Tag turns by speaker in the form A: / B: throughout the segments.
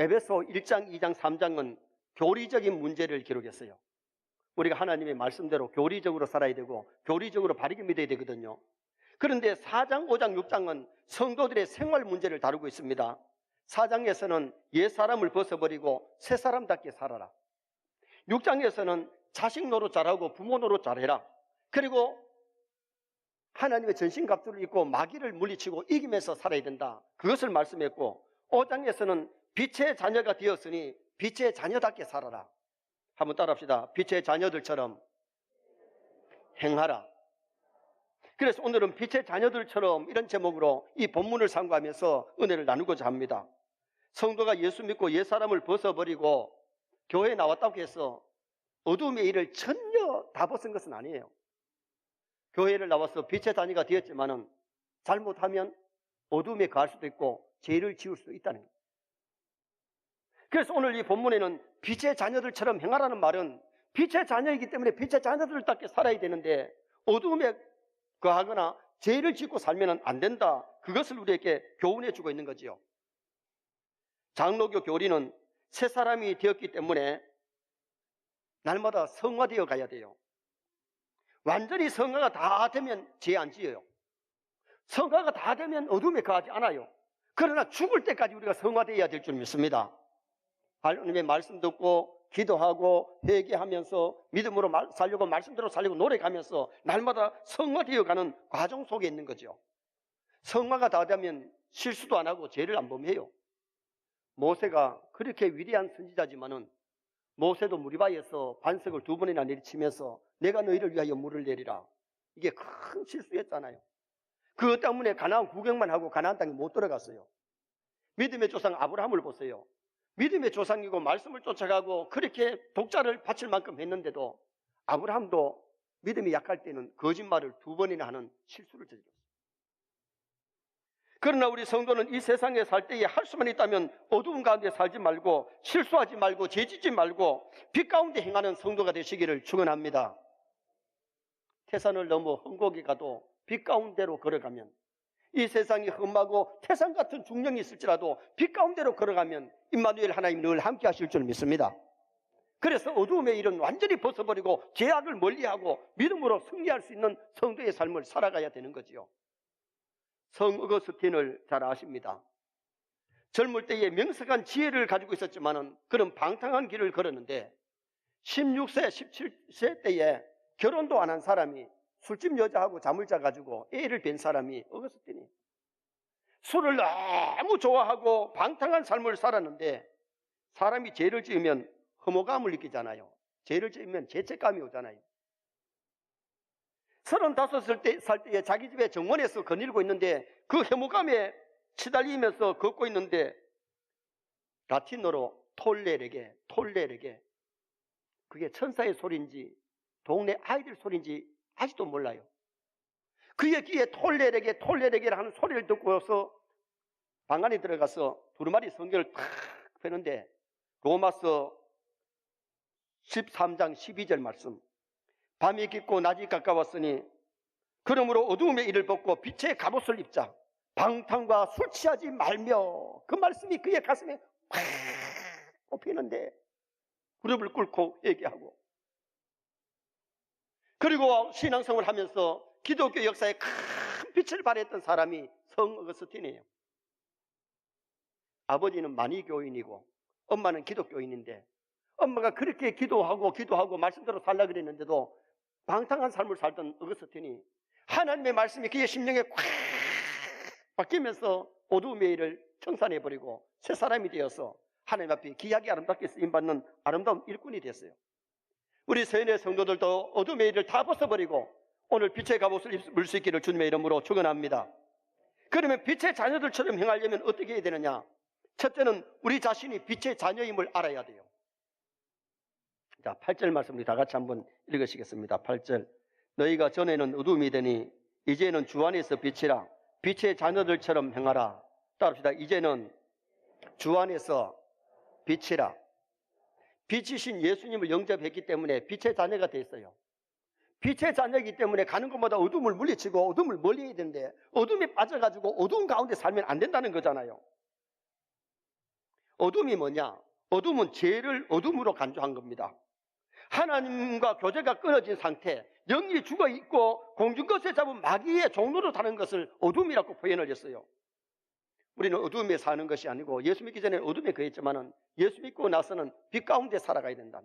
A: 에베소 1장, 2장, 3장은 교리적인 문제를 기록했어요. 우리가 하나님의 말씀대로 교리적으로 살아야 되고 교리적으로 바르게 믿어야 되거든요. 그런데 4장, 5장, 6장은 성도들의 생활 문제를 다루고 있습니다. 4장에서는 옛사람을 벗어버리고 새사람답게 살아라. 6장에서는 자식 노릇 잘하고 부모 노릇 잘해라. 그리고 하나님의 전신갑주를 입고 마귀를 물리치고 이기면서 살아야 된다. 그것을 말씀했고 5장에서는 빛의 자녀가 되었으니 빛의 자녀답게 살아라. 한번 따라합시다. 빛의 자녀들처럼 행하라. 그래서 오늘은 빛의 자녀들처럼 이런 제목으로 이 본문을 상고하면서 은혜를 나누고자 합니다. 성도가 예수 믿고 옛사람을 벗어버리고 교회에 나왔다고 해서 어둠의 일을 전혀 다 벗은 것은 아니에요. 교회를 나와서 빛의 자녀가 되었지만은 잘못하면 어둠에 갈 수도 있고 죄를 지을 수도 있다는 거예요. 그래서 오늘 이 본문에는 빛의 자녀들처럼 행하라는 말은 빛의 자녀이기 때문에 빛의 자녀들답게 살아야 되는데 어둠에 거하거나 죄를 짓고 살면 안 된다. 그것을 우리에게 교훈해 주고 있는 거지요. 장로교 교리는 새 사람이 되었기 때문에 날마다 성화되어 가야 돼요. 완전히 성화가 다 되면 죄 안 지어요. 성화가 다 되면 어둠에 거하지 않아요. 그러나 죽을 때까지 우리가 성화되어야 될 줄 믿습니다. 하나님의 말씀 듣고 기도하고 회개하면서 믿음으로 살려고 말씀대로 살려고 노력하면서 날마다 성화되어가는 과정 속에 있는 거죠. 성화가 다 되면 실수도 안 하고 죄를 안 범해요. 모세가 그렇게 위대한 선지자지만은 모세도 무리바에서 반석을 2번이나 내리치면서 내가 너희를 위하여 물을 내리라. 이게 큰 실수였잖아요. 그것 때문에 가나안 구경만 하고 가나안 땅에 못 들어갔어요. 믿음의 조상 아브라함을 보세요. 믿음의 조상이고 말씀을 쫓아가고 그렇게 독자를 바칠 만큼 했는데도 아브라함도 믿음이 약할 때는 거짓말을 2번이나 하는 실수를 저질렀어요. 그러나 우리 성도는 이 세상에 살 때에 할 수만 있다면 어두운 가운데 살지 말고 실수하지 말고 죄짓지 말고 빛 가운데 행하는 성도가 되시기를 축원합니다. 태산을 넘어 헝곡에 가도 빛 가운데로 걸어가면 이 세상이 험하고 태산 같은 중령이 있을지라도 빛 가운데로 걸어가면 임마누엘 하나님 늘 함께 하실 줄 믿습니다. 그래서 어두움의 일은 완전히 벗어버리고 죄악을 멀리하고 믿음으로 승리할 수 있는 성도의 삶을 살아가야 되는 거지요. 성 어거스틴을 잘 아십니다. 젊을 때에 명석한 지혜를 가지고 있었지만은 그런 방탕한 길을 걸었는데 16세, 17세 때에 결혼도 안 한 사람이 술집 여자하고 잠을 자가지고 애를 뵌 사람이 어거스틴이 술을 너무 좋아하고 방탕한 삶을 살았는데 사람이 죄를 지으면 혐오감을 느끼잖아요. 죄를 지으면 죄책감이 오잖아요. 35살 때에 자기 집에 정원에서 거닐고 있는데 그 혐오감에 치달리면서 걷고 있는데 라틴어로 톨레르게 그게 천사의 소리인지 동네 아이들 소리인지 아직도 몰라요. 그의 귀에 톨레르게를 하는 소리를 듣고서 방 안에 들어가서 두루마리 성경을 탁 펴는데 로마서 13장 12절 말씀, 밤이 깊고 낮이 가까웠으니 그러므로 어두움의 일을 벗고 빛의 갑옷을 입자. 방탕과 술 취하지 말며. 그 말씀이 그의 가슴에 팍 꼽히는데 무릎을 꿇고 얘기하고, 그리고 신앙생활을 하면서 기독교 역사에 큰 빛을 발했던 사람이 성 어거스틴이에요. 아버지는 만이교인이고 엄마는 기독교인인데 엄마가 그렇게 기도하고 말씀대로 살라 그랬는데도 방탕한 삶을 살던 어거스틴이 하나님의 말씀이 그의 심령에 콱 바뀌면서 어두움의 일을 청산해버리고 새 사람이 되어서 하나님 앞에 귀하게 아름답게 쓰임받는 아름다운 일꾼이 됐어요. 우리 세인의 성도들도 어둠의 일을 다 벗어버리고 오늘 빛의 갑옷을 입을 수 있기를 주님의 이름으로 축원합니다. 그러면 빛의 자녀들처럼 행하려면 어떻게 해야 되느냐? 첫째는 우리 자신이 빛의 자녀임을 알아야 돼요. 자, 8절 말씀 우리 다 같이 한번 읽으시겠습니다. 8절. 너희가 전에는 어둠이 되니 이제는 주 안에서 빛이라. 빛의 자녀들처럼 행하라. 따라합시다. 이제는 주 안에서 빛이라. 빛이신 예수님을 영접했기 때문에 빛의 자녀가 됐어요. 빛의 자녀이기 때문에 가는 곳마다 어둠을 물리치고 어둠을 멀리해야 되는데 어둠에 빠져가지고 어두운 가운데 살면 안 된다는 거잖아요. 어둠이 뭐냐? 어둠은 죄를 어둠으로 간주한 겁니다. 하나님과 교제가 끊어진 상태, 영이 죽어 있고 공중것에 잡은 마귀의 종로로 사는 것을 어둠이라고 표현을 했어요. 우리는 어둠에 사는 것이 아니고 예수 믿기 전에 어둠에 거했지만 예수 믿고 나서는 빛 가운데 살아가야 된다.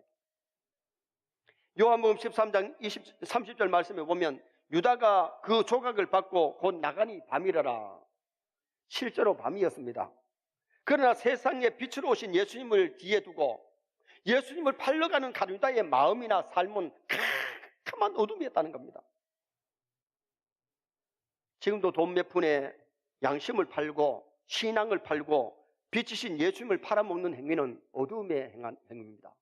A: 요한복음 13장 30절 말씀에 보면 유다가 그 조각을 받고 곧 나가니 밤이라라. 실제로 밤이었습니다. 그러나 세상에 빛으로 오신 예수님을 뒤에 두고 예수님을 팔러 가는 가룟유다의 마음이나 삶은 캄캄한 어둠이었다는 겁니다. 지금도 돈 몇 푼에 양심을 팔고 신앙을 팔고 빛이신 예수님을 팔아먹는 행위는 어둠에 행한 행위입니다.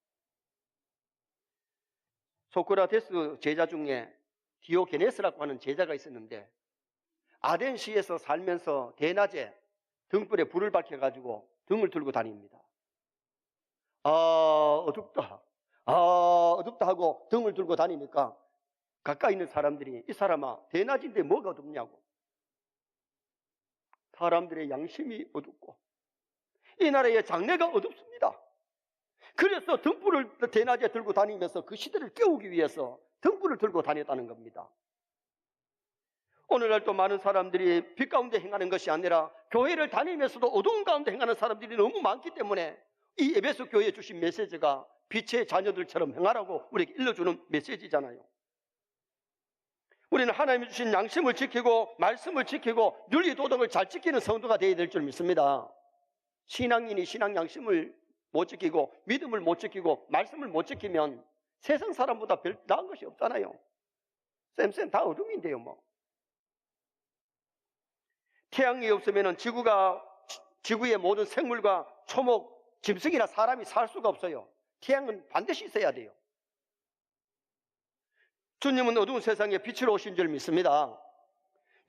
A: 소크라테스 제자 중에 디오게네스라고 하는 제자가 있었는데 아덴시에서 살면서 대낮에 등불에 불을 밝혀가지고 등을 들고 다닙니다. 어둡다. 어둡다 하고 등을 들고 다니니까 가까이 있는 사람들이 이 사람아 대낮인데 뭐가 어둡냐고. 사람들의 양심이 어둡고 이 나라의 장래가 어둡습니다. 그래서 등불을 대낮에 들고 다니면서 그 시대를 깨우기 위해서 등불을 들고 다녔다는 겁니다. 오늘날 또 많은 사람들이 빛 가운데 행하는 것이 아니라 교회를 다니면서도 어두운 가운데 행하는 사람들이 너무 많기 때문에 이 에베소 교회에 주신 메시지가 빛의 자녀들처럼 행하라고 우리에게 일러주는 메시지잖아요. 우리는 하나님이 주신 양심을 지키고 말씀을 지키고 윤리도덕을 잘 지키는 성도가 되어야 될 줄 믿습니다. 신앙인이 신앙 양심을 못 지키고 믿음을 못 지키고 말씀을 못 지키면 세상 사람보다 별 나은 것이 없잖아요. 쌤 다 어둠인데요 뭐. 태양이 없으면 지구의 모든 생물과 초목, 짐승이나 사람이 살 수가 없어요. 태양은 반드시 있어야 돼요. 주님은 어두운 세상에 빛으로 오신 줄 믿습니다.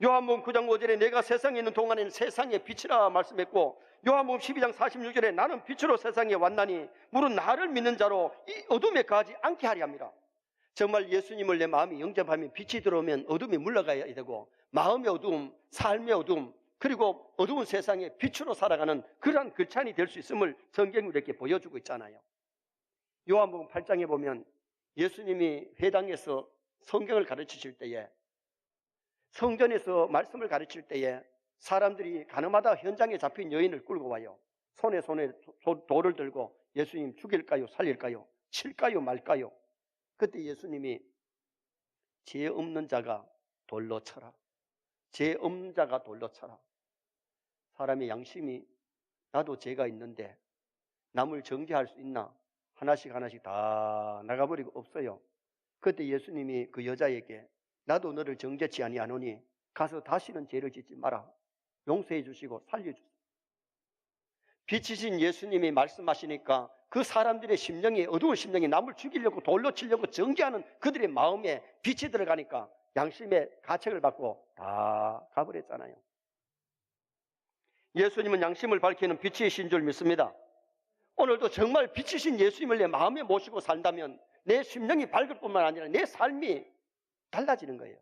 A: 요한복음 9장 5절에 내가 세상에 있는 동안에는 세상의 빛이라 말씀했고 요한복음 12장 46절에 나는 빛으로 세상에 왔나니 물은 나를 믿는 자로 이 어둠에 가지 않게 하리 합니다. 정말 예수님을 내 마음이 영접하면 빛이 들어오면 어둠이 물러가야 되고 마음의 어둠, 삶의 어둠 그리고 어두운 세상에 빛으로 살아가는 그러한 글찬이 될 수 있음을 성경이 우리에게 보여주고 있잖아요. 요한복음 8장에 보면 예수님이 회당에서 성경을 가르치실 때에 성전에서 말씀을 가르칠 때에 사람들이 가늠하다 현장에 잡힌 여인을 끌고 와요. 손에 돌을 들고 예수님 죽일까요? 살릴까요? 칠까요? 말까요? 그때 예수님이 죄 없는 자가 돌로 쳐라. 죄 없는 자가 돌로 쳐라. 사람의 양심이 나도 죄가 있는데 남을 정죄할 수 있나? 하나씩 다 나가버리고 없어요. 그때 예수님이 그 여자에게 나도 너를 정죄치 아니하노니 가서 다시는 죄를 짓지 마라. 용서해 주시고 살려주세요. 빛이신 예수님이 말씀하시니까 그 사람들의 심령이 어두운 심령이 남을 죽이려고 돌로 치려고 정죄하는 그들의 마음에 빛이 들어가니까 양심의 가책을 받고 다 가버렸잖아요. 예수님은 양심을 밝히는 빛이신 줄 믿습니다. 오늘도 정말 빛이신 예수님을 내 마음에 모시고 산다면 내 심령이 밝을 뿐만 아니라 내 삶이 달라지는 거예요.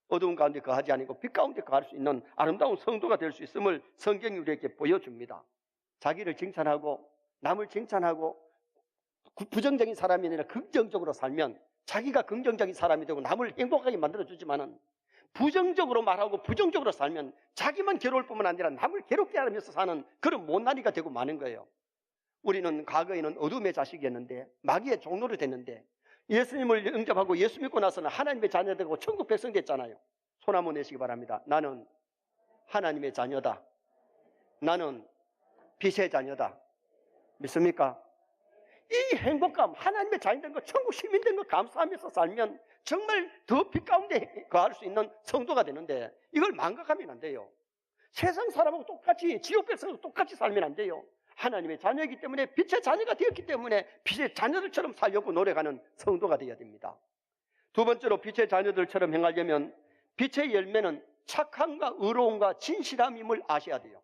A: 어두운 가운데 거하지 아니고 빛 가운데 거할 수 있는 아름다운 성도가 될 수 있음을 성경이 우리에게 보여줍니다. 자기를 칭찬하고 남을 칭찬하고 부정적인 사람이 아니라 긍정적으로 살면 자기가 긍정적인 사람이 되고 남을 행복하게 만들어주지만은 부정적으로 말하고 부정적으로 살면 자기만 괴로울 뿐만 아니라 남을 괴롭게 하면서 사는 그런 못난이가 되고 마는 거예요. 우리는 과거에는 어둠의 자식이었는데 마귀의 종로로 됐는데 예수님을 영접하고 예수 믿고 나서는 하나님의 자녀 되고 천국 백성 됐잖아요. 손 한번 내시기 바랍니다. 나는 하나님의 자녀다. 나는 빛의 자녀다. 믿습니까? 이 행복감, 하나님의 자녀 된 거, 천국 시민 된 거 감사하면서 살면 정말 더 빛 가운데 거할 수 있는 성도가 되는데 이걸 망각하면 안 돼요. 세상 사람하고 똑같이 지옥 백성하고 똑같이 살면 안 돼요. 하나님의 자녀이기 때문에 빛의 자녀가 되었기 때문에 빛의 자녀들처럼 살려고 노력하는 성도가 되어야 됩니다. 두 번째로 빛의 자녀들처럼 행하려면 빛의 열매는 착함과 의로움과 진실함임을 아셔야 돼요.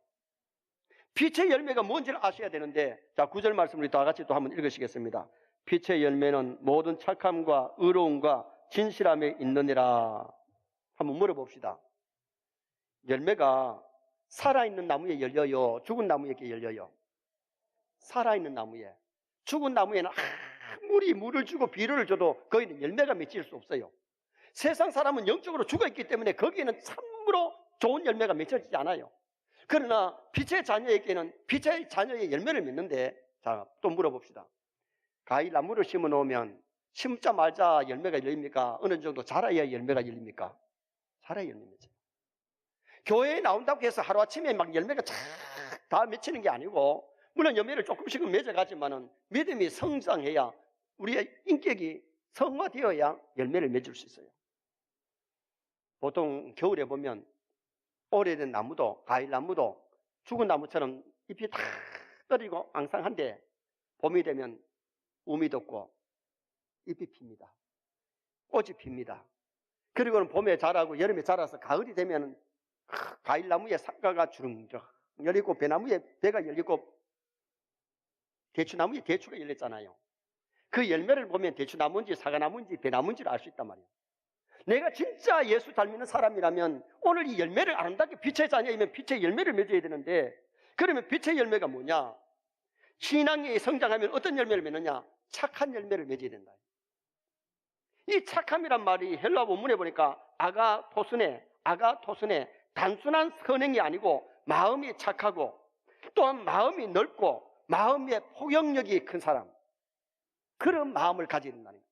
A: 빛의 열매가 뭔지를 아셔야 되는데 자 9절 말씀 우리 다 같이 또 한번 읽으시겠습니다. 빛의 열매는 모든 착함과 의로움과 진실함에 있느니라. 한번 물어봅시다. 열매가 살아있는 나무에 열려요? 죽은 나무에게 열려요? 살아있는 나무에, 죽은 나무에는 아무리 물을 주고 비료를 줘도 거기는 열매가 맺힐 수 없어요. 세상 사람은 영적으로 죽어있기 때문에 거기에는 참으로 좋은 열매가 맺혀지지 않아요. 그러나 빛의 자녀에게는 빛의 자녀의 열매를 맺는데, 자, 또 물어봅시다. 과일 나무를 심어 놓으면 심자마자 열매가 열립니까? 어느 정도 자라야 열매가 열립니까? 자라야 열매 맺어요. 교회에 나온다고 해서 하루아침에 막 열매가 쫙 다 맺히는 게 아니고, 물론 열매를 조금씩은 맺어가지만은 믿음이 성장해야, 우리의 인격이 성화되어야 열매를 맺을 수 있어요. 보통 겨울에 보면 오래된 나무도, 과일 나무도 죽은 나무처럼 잎이 다 떨어지고 앙상한데, 봄이 되면 움이 돋고 잎이 핍니다. 꽃이 핍니다. 그리고는 봄에 자라고 여름에 자라서 가을이 되면 과일 나무에 상가가 주렁주렁 열리고, 배나무에 배가 열리고, 대추나무에 대추가 열렸잖아요. 그 열매를 보면 대추나무인지 사과나무인지 배나무인지를 알 수 있단 말이에요. 내가 진짜 예수 닮는 사람이라면 오늘 이 열매를 아름답게 빛의 자녀이면 빛의 열매를 맺어야 되는데, 그러면 빛의 열매가 뭐냐? 신앙이 성장하면 어떤 열매를 맺느냐? 착한 열매를 맺어야 된다. 이 착함이란 말이 헬라 원문에 보니까 아가토스네, 단순한 선행이 아니고 마음이 착하고, 또한 마음이 넓고 마음의 포용력이 큰 사람, 그런 마음을 가져야 된다는 거예요.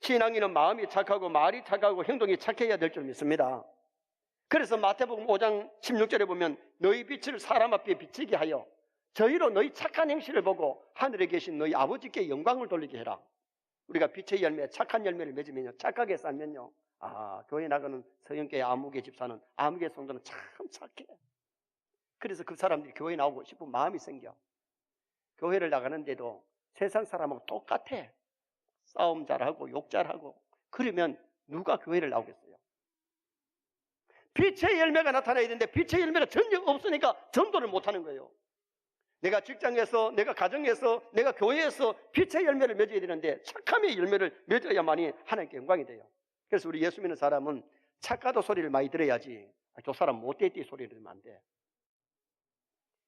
A: 신앙인은 마음이 착하고 말이 착하고 행동이 착해야 될 줄 믿습니다. 그래서 마태복음 5장 16절에 보면 너희 빛을 사람 앞에 비치게 하여 저희로 너희 착한 행실을 보고 하늘에 계신 너희 아버지께 영광을 돌리게 해라. 우리가 빛의 열매, 착한 열매를 맺으면요, 착하게 살면요, 교회 나가는 서영교회 아무개 집사는, 아무개 성도는 참 착해. 그래서 그 사람들이 교회 나오고 싶은 마음이 생겨. 교회를 나가는데도 세상 사람하고 똑같아. 싸움 잘하고 욕 잘하고. 그러면 누가 교회를 나오겠어요? 빛의 열매가 나타나야 되는데 빛의 열매가 전혀 없으니까 전도를 못하는 거예요. 내가 직장에서, 내가 가정에서, 내가 교회에서 빛의 열매를 맺어야 되는데 착함의 열매를 맺어야만이 하나님께 영광이 돼요. 그래서 우리 예수 믿는 사람은 착하도 소리를 많이 들어야지, 저 사람 못됐디 소리를 들으면 안 돼.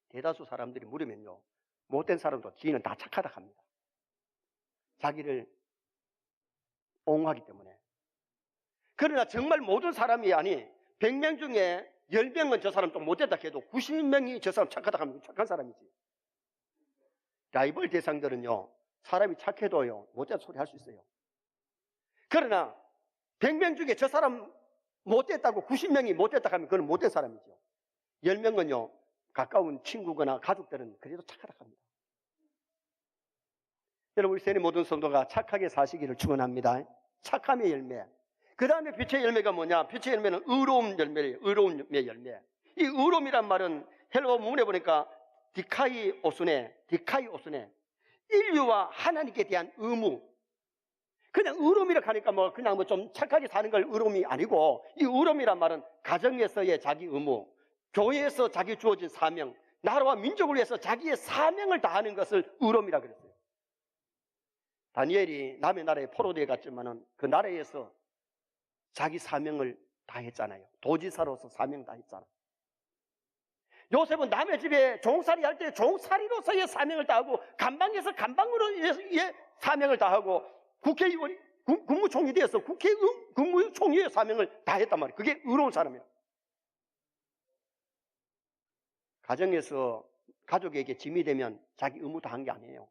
A: 대다수 사람들이 물으면요, 못된 사람도 지는 다 착하다 합니다. 자기를 옹호하기 때문에. 그러나 정말 모든 사람이 아니, 100명 중에 10명은 저 사람 좀 못됐다 해도 90명이 저 사람 착하다 하면 착한 사람이지. 라이벌 대상들은요, 사람이 착해도요, 못된 소리 할 수 있어요. 그러나 100명 중에 저 사람 못됐다고 90명이 못됐다 하면 그건 못된 사람이죠. 10명은요, 가까운 친구거나 가족들은 그래도 착하다 합니다. 여러분, 우리 세리 모든 성도가 착하게 사시기를 축원합니다. 착함의 열매. 그 다음에 빛의 열매가 뭐냐? 빛의 열매는 의로움 열매예요. 의로움의 열매. 이 의로움이란 말은 헬라어 문에 보니까 디카이오스네. 인류와 하나님께 대한 의무. 그냥 의로움이라고 하니까 그냥 좀 착하게 사는 걸 의로움이 아니고, 이 의로움이란 말은 가정에서의 자기 의무, 교회에서 자기 주어진 사명, 나라와 민족을 위해서 자기의 사명을 다하는 것을 의로움이라고 그랬어요. 다니엘이 남의 나라에 포로되어 갔지만은 그 나라에서 자기 사명을 다했잖아요. 도지사로서 사명 다했잖아요. 요셉은 남의 집에 종살이 할 때 종살이로서의 사명을 다하고, 간방에서 간방으로의 사명을 다하고, 국회의원이 국무총리 되어서 국무총리의 사명을 다했단 말이에요. 그게 의로운 사람이에요. 가정에서 가족에게 짐이 되면 자기 의무 다한 게 아니에요.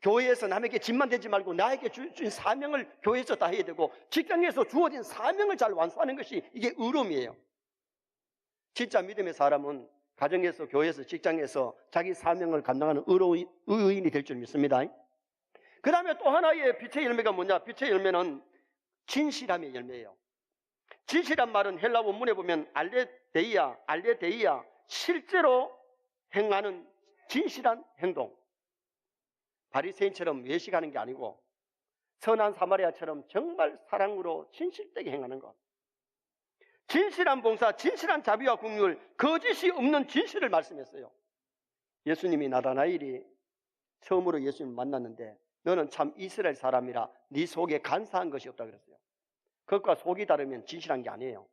A: 교회에서 남에게 짐만 되지 말고 나에게 주신 사명을 교회에서 다 해야 되고, 직장에서 주어진 사명을 잘 완수하는 것이 이게 의로움이에요. 진짜 믿음의 사람은 가정에서, 교회에서, 직장에서 자기 사명을 감당하는 의인이 될 줄 믿습니다. 그 다음에 또 하나의 빛의 열매가 뭐냐? 빛의 열매는 진실함의 열매예요. 진실한 말은 헬라 원문에 보면 알레데이아, 실제로 행하는 진실한 행동. 바리새인처럼 외식하는 게 아니고 선한 사마리아처럼 정말 사랑으로 진실되게 행하는 것. 진실한 봉사, 진실한 자비와 긍휼, 거짓이 없는 진실을 말씀했어요. 예수님이 나다나엘이 처음으로 예수님을 만났는데 너는 참 이스라엘 사람이라 네 속에 간사한 것이 없다 그랬어요. 겉과 속이 다르면 진실한 게 아니에요.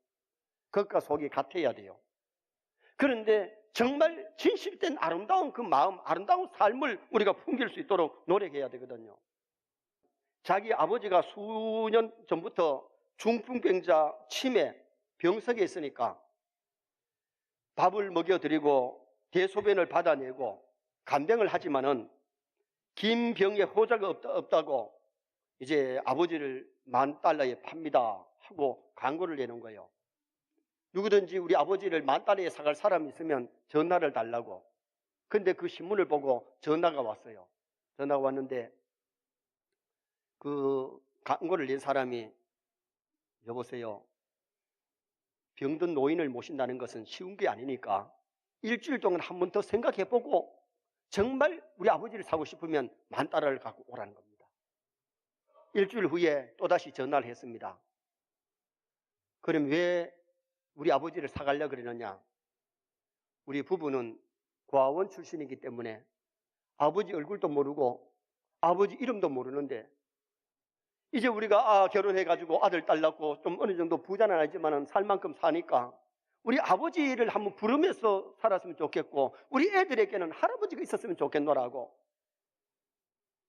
A: 겉과 속이 같아야 돼요. 그런데 정말 진실된 아름다운 그 마음, 아름다운 삶을 우리가 풍길 수 있도록 노력해야 되거든요. 자기 아버지가 수년 전부터 중풍병자 치매 병석에 있으니까 밥을 먹여드리고 대소변을 받아내고 간병을 하지만은 긴 병에 호자가 없다고 이제 아버지를 $10,000에 팝니다 하고 광고를 내는 거예요. 누구든지 우리 아버지를 $10,000에 사갈 사람이 있으면 전화를 달라고. 근데 그 신문을 보고 전화가 왔어요. 전화가 왔는데 그 광고를 낸 사람이 여보세요. 병든 노인을 모신다는 것은 쉬운 게 아니니까 일주일 동안 한 번 더 생각해보고 정말 우리 아버지를 사고 싶으면 $10,000을 갖고 오라는 겁니다. 일주일 후에 또다시 전화를 했습니다. 그럼 왜 우리 아버지를 사가려고 그러느냐? 우리 부부는 고아원 출신이기 때문에 아버지 얼굴도 모르고 아버지 이름도 모르는데 이제 우리가 결혼해가지고 아들 딸 낳고 좀 어느 정도 부자는 아니지만 살 만큼 사니까 우리 아버지를 한번 부르면서 살았으면 좋겠고 우리 애들에게는 할아버지가 있었으면 좋겠노라고.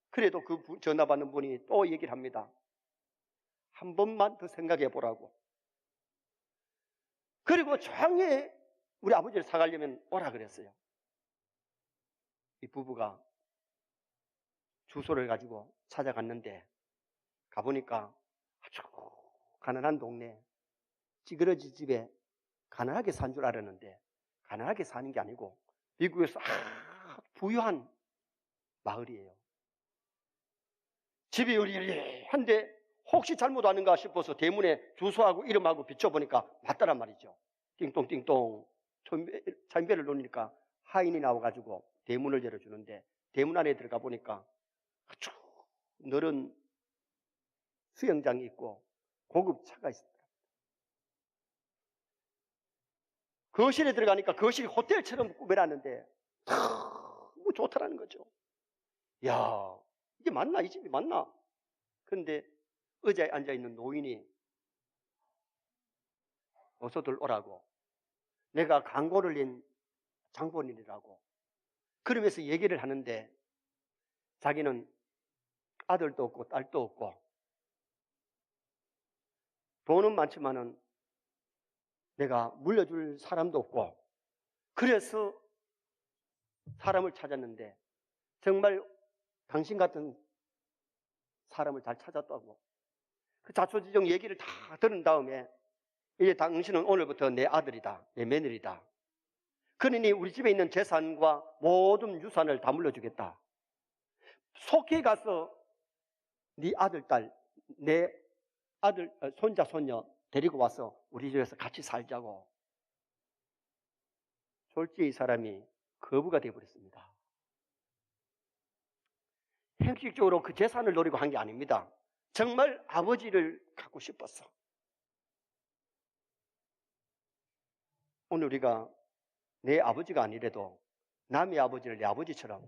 A: 그래도 그 전화 받는 분이 또 얘기를 합니다. 한 번만 더 생각해 보라고. 그리고 조용히 우리 아버지를 사가려면 오라 그랬어요. 이 부부가 주소를 가지고 찾아갔는데 가보니까 아주 가난한 동네 찌그러지 집에 가난하게 산 줄 알았는데 가난하게 사는 게 아니고 미국에서 부유한 마을이에요. 집이 으리으리한데 혹시 잘못 왔는가 싶어서 대문에 주소하고 이름하고 비춰보니까 맞더란 말이죠. 띵똥띵똥 참배를 놓으니까 하인이 나와가지고 대문을 열어주는데 대문 안에 들어가 보니까 아주 넓은 수영장이 있고 고급 차가 있습니다. 거실에 들어가니까 거실이 호텔처럼 꾸며놨는데 너무 좋다라는 거죠. 야, 이게 맞나? 이 집이 맞나? 그런데 의자에 앉아있는 노인이 어서들 오라고. 내가 광고를 낸 장본인이라고. 그러면서 얘기를 하는데 자기는 아들도 없고 딸도 없고 돈은 많지만은 내가 물려줄 사람도 없고 그래서 사람을 찾았는데 정말 당신 같은 사람을 잘 찾았다고. 그 자초지종 얘기를 다 들은 다음에 이제 당신은 오늘부터 내 아들이다, 내 며느리다. 그러니 우리 집에 있는 재산과 모든 유산을 다 물려주겠다. 속히 가서 네 아들, 딸, 내 아들, 손자, 손녀 데리고 와서 우리 집에서 같이 살자고. 솔직히 이 사람이 거부가 되어버렸습니다. 형식적으로 그 재산을 노리고 한 게 아닙니다. 정말 아버지를 갖고 싶었어. 오늘 우리가 내 아버지가 아니래도 남의 아버지를 내 아버지처럼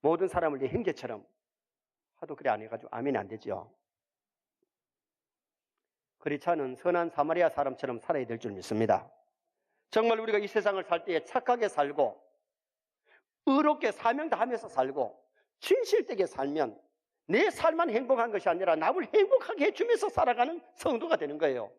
A: 모든 사람을 내 형제처럼 하도 그래 안 해가지고 아멘이 안 되죠. 그렇지 않은 선한 사마리아 사람처럼 살아야 될 줄 믿습니다. 정말 우리가 이 세상을 살 때에 착하게 살고 의롭게 사명 다하면서 살고 진실되게 살면 내 삶만 행복한 것이 아니라 남을 행복하게 해주면서 살아가는 성도가 되는 거예요.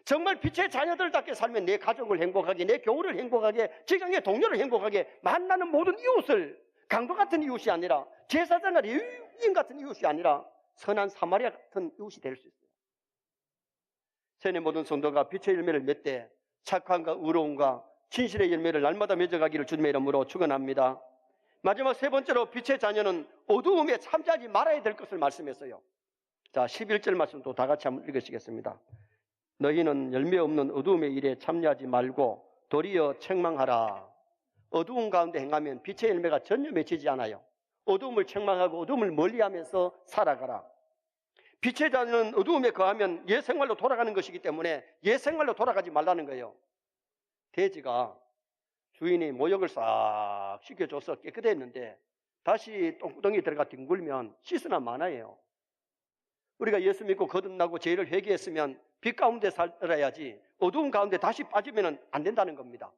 A: 정말 빛의 자녀들답게 살면 내 가족을 행복하게, 내 교우를 행복하게, 직장의 동료를 행복하게, 만나는 모든 이웃을 강도 같은 이웃이 아니라 제사장과 레위인 같은 이웃이 아니라 선한 사마리아 같은 이웃이 될 수 있어요. 세뇌 모든 성도가 빛의 열매를 맺되 착함과 의로움과 진실의 열매를 날마다 맺어가기를 주님의 이름으로 축원합니다. 마지막 세 번째로 빛의 자녀는 어두움에 참여하지 말아야 될 것을 말씀했어요. 자, 11절 말씀도 다 같이 한번 읽으시겠습니다. 너희는 열매 없는 어두움의 일에 참여하지 말고 도리어 책망하라. 어두운 가운데 행하면 빛의 열매가 전혀 맺히지 않아요. 어두움을 책망하고 어두움을 멀리하면서 살아가라. 빛의 자녀는 어두움에 거하면 옛생활로 돌아가는 것이기 때문에 옛생활로 돌아가지 말라는 거예요. 돼지가 주인이 모욕을 싹 시켜줘서 깨끗했는데 다시 똥구덩이에 들어가 뒹굴면 씻으나 마나예요. 우리가 예수 믿고 거듭나고 죄를 회개했으면 빛 가운데 살아야지 어두운 가운데 다시 빠지면 안 된다는 겁니다.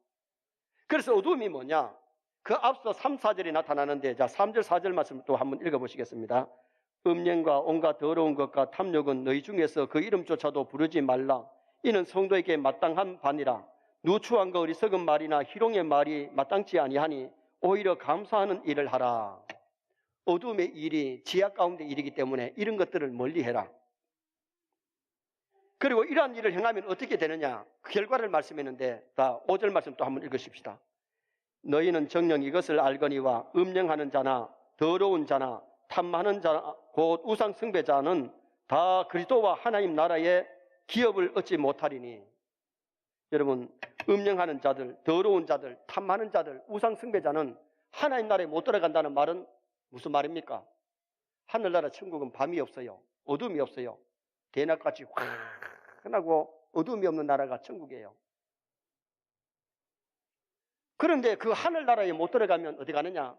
A: 그래서 어두움이 뭐냐? 그 앞서 3, 4절이 나타나는데, 자, 3절, 4절 말씀 또 한번 읽어보시겠습니다. 음행과 온갖 더러운 것과 탐욕은 너희 중에서 그 이름조차도 부르지 말라. 이는 성도에게 마땅한 바니라. 누추한 거 어리석은 말이나 희롱의 말이 마땅치 아니하니 오히려 감사하는 일을 하라. 어둠의 일이 지하 가운데 일이기 때문에 이런 것들을 멀리해라. 그리고 이러한 일을 행하면 어떻게 되느냐? 그 결과를 말씀했는데, 자, 5절 말씀 또 한번 읽으십시다. 너희는 정녕 이것을 알거니와 음행하는 자나 더러운 자나 탐하는 자 곧 우상 숭배자는 다 그리스도와 하나님 나라의 기업을 얻지 못하리니. 여러분, 음행하는 자들, 더러운 자들, 탐하는 자들, 우상 숭배자는 하나님 나라에 못 들어간다는 말은 무슨 말입니까? 하늘나라 천국은 밤이 없어요. 어둠이 없어요. 대낮같이 환하고 어둠이 없는 나라가 천국이에요. 그런데 그 하늘나라에 못 들어가면 어디 가느냐?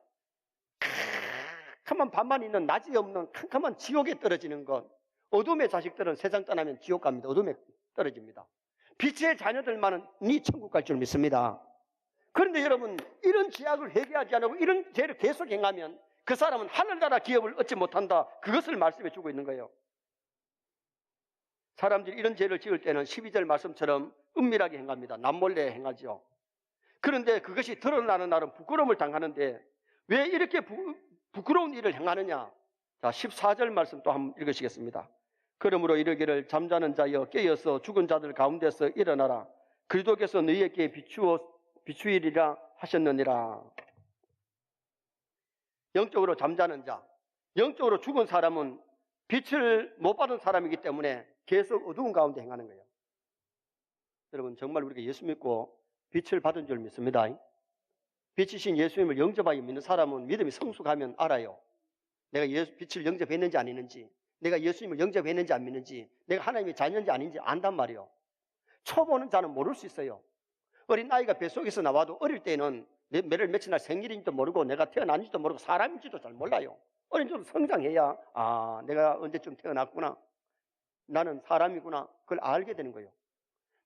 A: 캄캄한 밤만 있는 낮이 없는 캄캄한 지옥에 떨어지는 것. 어둠의 자식들은 세상 떠나면 지옥 갑니다. 어둠에 떨어집니다. 빛의 자녀들만은 네 천국 갈 줄 믿습니다. 그런데 여러분, 이런 죄악을 회개하지 않고 이런 죄를 계속 행하면 그 사람은 하늘나라 기업을 얻지 못한다. 그것을 말씀해 주고 있는 거예요. 사람들이 이런 죄를 지을 때는 12절 말씀처럼 은밀하게 행합니다. 남몰래 행하죠. 그런데 그것이 드러나는 날은 부끄러움을 당하는데 왜 이렇게 부끄러운 일을 행하느냐? 자, 14절 말씀 또 한번 읽으시겠습니다. 그러므로 이르기를 잠자는 자여 깨어서 죽은 자들 가운데서 일어나라. 그리스도께서 너희에게 비추이리라 하셨느니라. 영적으로 잠자는 자, 영적으로 죽은 사람은 빛을 못 받은 사람이기 때문에 계속 어두운 가운데 행하는 거예요. 여러분, 정말 우리가 예수 믿고 빛을 받은 줄 믿습니다. 빛이신 예수님을 영접하여 믿는 사람은 믿음이 성숙하면 알아요. 내가 빛을 영접했는지 안 했는지, 내가 예수님을 영접했는지 안 믿는지, 내가 하나님의 자녀인지 아닌지 안단 말이에요. 초보는 자는 모를 수 있어요. 어린 아이가 뱃속에서 나와도 어릴 때는 며칠 날 생일인지도 모르고 내가 태어난지도 모르고 사람인지도 잘 몰라요. 어린 좀 성장해야 내가 언제쯤 태어났구나, 나는 사람이구나, 그걸 알게 되는 거예요.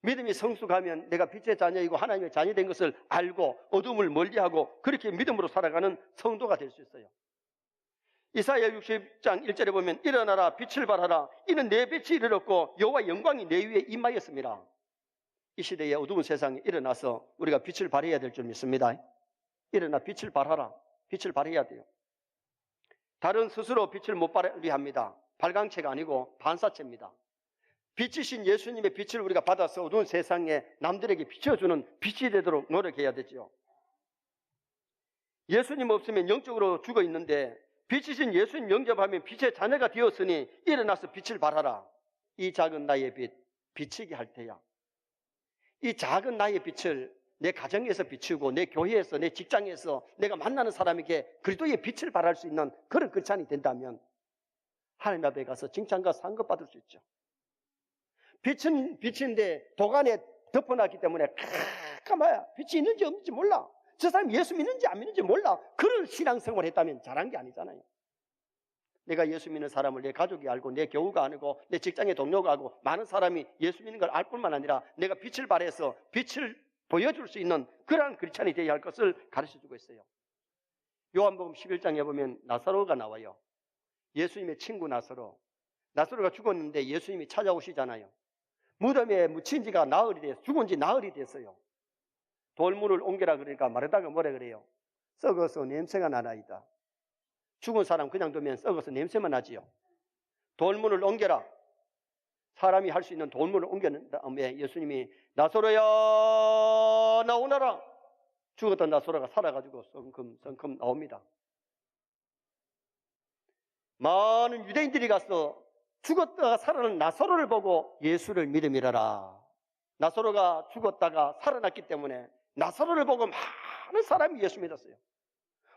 A: 믿음이 성숙하면 내가 빛의 자녀이고 하나님의 자녀 된 것을 알고 어둠을 멀리하고 그렇게 믿음으로 살아가는 성도가 될 수 있어요. 이사야 60장 1절에 보면 일어나라 빛을 발하라 이는 내 빛이 이르렀고 여호와의 영광이 내 위에 임하였습니다. 이 시대의 어두운 세상에 일어나서 우리가 빛을 발해야 될 줄 믿습니다. 일어나 빛을 발하라. 빛을 발해야 돼요. 다른 스스로 빛을 못 발하게 합니다. 발광체가 아니고 반사체입니다. 빛이신 예수님의 빛을 우리가 받아서 어두운 세상에 남들에게 비춰주는 빛이 되도록 노력해야 되죠. 예수님 없으면 영적으로 죽어 있는데 빛이신 예수님 영접하면 빛의 자녀가 되었으니 일어나서 빛을 발하라. 이 작은 나의 빛, 비치게 할 테야. 이 작은 나의 빛을 내 가정에서 비추고 내 교회에서 내 직장에서 내가 만나는 사람에게 그리스도의 빛을 발할 수 있는 그런 크리스찬이 된다면 하나님 앞에 가서 칭찬과 상급 받을 수 있죠. 빛은 빛인데 도간에 덮어놨기 때문에 까마야 빛이 있는지 없는지 몰라. 저 사람이 예수 믿는지 안 믿는지 몰라. 그런 신앙생활을 했다면 잘한 게 아니잖아요. 내가 예수 믿는 사람을 내 가족이 알고 내 교우가 알고 내 직장의 동료가 알고 많은 사람이 예수 믿는 걸 알 뿐만 아니라 내가 빛을 발해서 빛을 보여줄 수 있는 그러한 크리스찬이 되어야 할 것을 가르쳐주고 있어요. 요한복음 11장에 보면 나사로가 나와요. 예수님의 친구 나사로가 죽었는데 예수님이 찾아오시잖아요. 무덤에 묻힌 지가 나흘이 됐어요. 죽은 지 나흘이 됐어요. 돌문을 옮겨라 그러니까 마르다가 뭐라 그래요? 썩어서 냄새가 나나이다. 죽은 사람 그냥 두면 썩어서 냄새만 나지요. 돌문을 옮겨라. 사람이 할 수 있는 돌문을 옮겨낸 다음에 예수님이 나사로야 나오너라. 죽었던 나사로가 살아가지고 성큼 나옵니다. 많은 유대인들이 가서 죽었다가 살아난 나사로를 보고 예수를 믿음이라라. 나사로가 죽었다가 살아났기 때문에 나사로를 보고 많은 사람이 예수 믿었어요.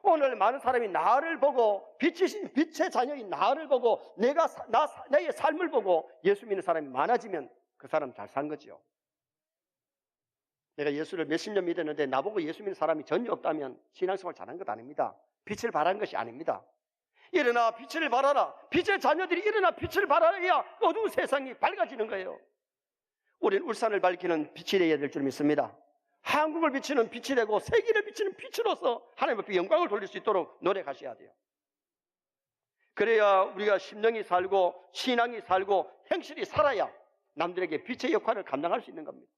A: 오늘 많은 사람이 나를 보고 빛의 자녀인 나를 보고 나의 삶을 보고 예수 믿는 사람이 많아지면 그 사람 잘 산 거죠. 내가 예수를 몇십 년 믿었는데 나보고 예수 믿는 사람이 전혀 없다면 신앙생활 잘한 것 아닙니다. 빛을 발한 것이 아닙니다. 일어나 빛을 발하라. 빛의 자녀들이 일어나 빛을 발하여야 어두운 세상이 밝아지는 거예요. 우리는 울산을 밝히는 빛이 되어야 될 줄 믿습니다. 한국을 비치는 빛이 되고 세계를 비치는 빛으로서 하나님 앞에 영광을 돌릴 수 있도록 노력하셔야 돼요. 그래야 우리가 심령이 살고 신앙이 살고 행실이 살아야 남들에게 빛의 역할을 감당할 수 있는 겁니다.